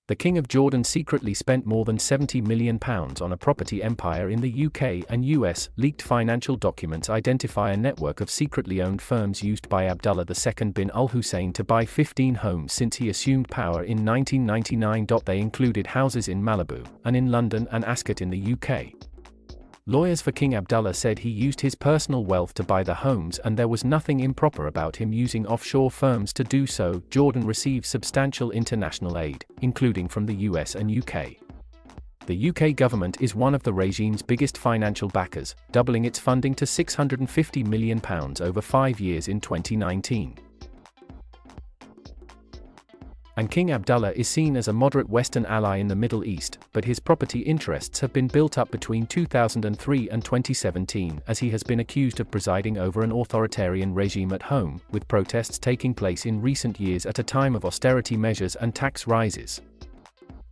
The King of Jordan secretly spent more than £70 million on a property empire in the UK and US. Leaked financial documents identify a network of secretly owned firms used by Abdullah II bin Al-Hussein to buy 15 homes since he assumed power in 1999. They included houses in Malibu and in London and Ascot in the UK. Lawyers for King Abdullah said he used his personal wealth to buy the homes and there was nothing improper about him using offshore firms to do so. Jordan receives substantial international aid, including from the US and UK. The UK government is one of the regime's biggest financial backers, doubling its funding to £650 million over 5 years in 2019. And King Abdullah is seen as a moderate Western ally in the Middle East, but his property interests have been built up between 2003 and 2017 as he has been accused of presiding over an authoritarian regime at home, with protests taking place in recent years at a time of austerity measures and tax rises.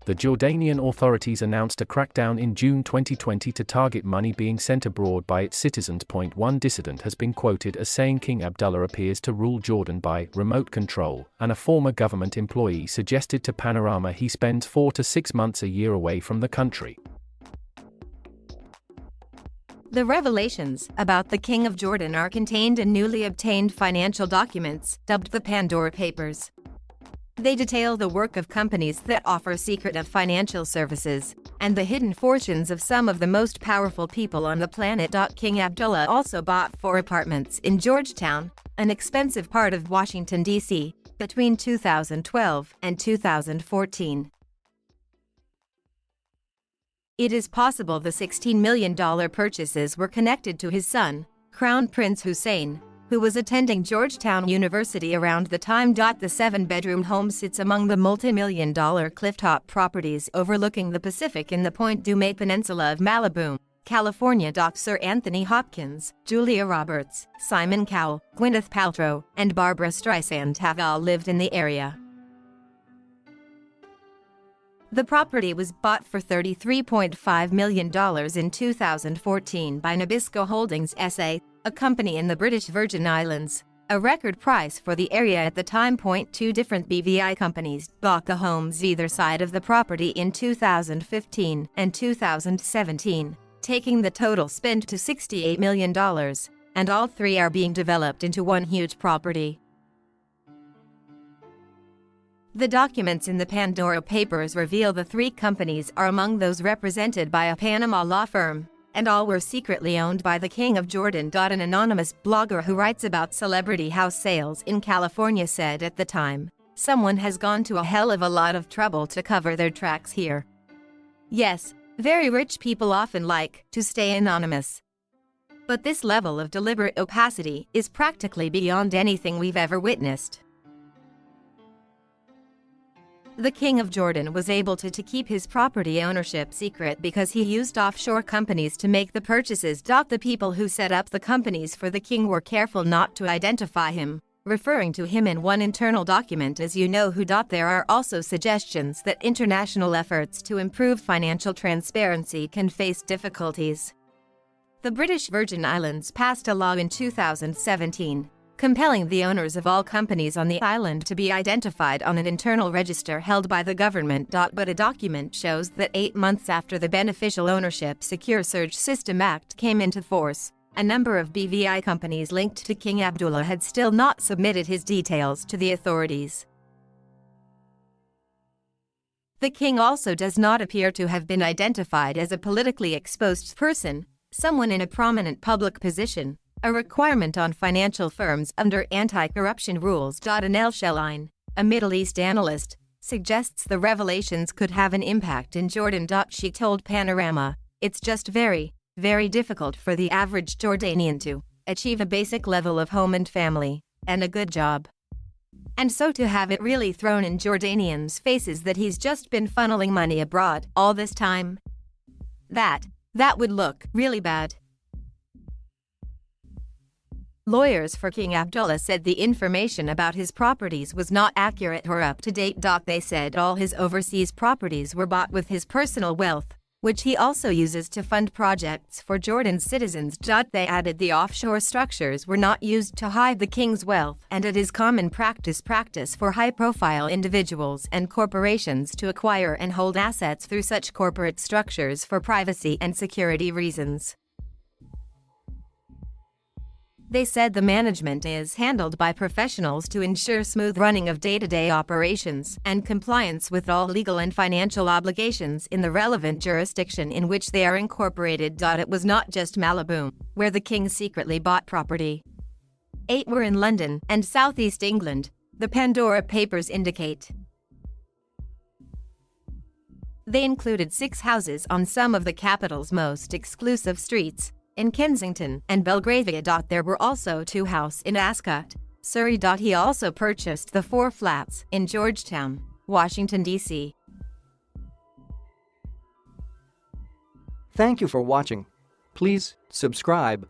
The Jordanian authorities announced a crackdown in June 2020 to target money being sent abroad by its citizens. One dissident has been quoted as saying King Abdullah appears to rule Jordan by remote control, and a former government employee suggested to Panorama he spends 4 to 6 months a year away from the country. The revelations about the King of Jordan are contained in newly obtained financial documents, dubbed the Pandora Papers. They detail the work of companies that offer secretive financial services, and the hidden fortunes of some of the most powerful people on the planet. King Abdullah also bought 4 apartments in Georgetown, an expensive part of Washington, D.C., between 2012 and 2014. It is possible the $16 million purchases were connected to his son, Crown Prince Hussein, who was attending Georgetown University around the time. The 7-bedroom home sits among the multi-million-dollar clifftop properties overlooking the Pacific in the Point Dume Peninsula of Malibu, California. Sir Anthony Hopkins, Julia Roberts, Simon Cowell, Gwyneth Paltrow, and Barbara Streisand have all lived in the area. The property was bought for $33.5 million in 2014 by Nabisco Holdings SA, a company in the British Virgin Islands, a record price for the area at the time. 2 different BVI companies bought the homes either side of the property in 2015 and 2017, taking the total spend to $68 million, and all 3 are being developed into one huge property. The documents in the Pandora Papers reveal the 3 companies are among those represented by a Panama law firm, and all were secretly owned by the King of Jordan. An anonymous blogger who writes about celebrity house sales in California said at the time, "Someone has gone to a hell of a lot of trouble to cover their tracks here." Yes, very rich people often like to stay anonymous. But this level of deliberate opacity is practically beyond anything we've ever witnessed. The King of Jordan was able to keep his property ownership secret because he used offshore companies to make the purchases. The people who set up the companies for the king were careful not to identify him, referring to him in one internal document as "you know who." There are also suggestions that international efforts to improve financial transparency can face difficulties. The British Virgin Islands passed a law in 2017, compelling the owners of all companies on the island to be identified on an internal register held by the government. But a document shows that 8 months after the Beneficial Ownership Secure Surge System Act came into force, a number of BVI companies linked to King Abdullah had still not submitted his details to the authorities. The king also does not appear to have been identified as a politically exposed person, someone in a prominent public position, a requirement on financial firms under anti-corruption rules. Anel Sheline, a Middle East analyst, suggests the revelations could have an impact in Jordan. She told Panorama, "It's just very, very difficult for the average Jordanian to achieve a basic level of home and family, and a good job. And so to have it really thrown in Jordanians' faces that he's just been funneling money abroad all this time, that would look really bad." Lawyers for King Abdullah said the information about his properties was not accurate or up to date. They said all his overseas properties were bought with his personal wealth, which he also uses to fund projects for Jordan's citizens. They added the offshore structures were not used to hide the king's wealth, and it is common practice for high-profile individuals and corporations to acquire and hold assets through such corporate structures for privacy and security reasons. They said the management is handled by professionals to ensure smooth running of day-to-day operations and compliance with all legal and financial obligations in the relevant jurisdiction in which they are incorporated. It was not just Malibu, where the king secretly bought property. 8 were in London and southeast England, the Pandora Papers indicate. They included 6 houses on some of the capital's most exclusive streets, in Kensington and Belgravia. There were also 2 houses in Ascot, Surrey. He also purchased the 4 flats in Georgetown, Washington, D.C. Thank you for watching. Please subscribe,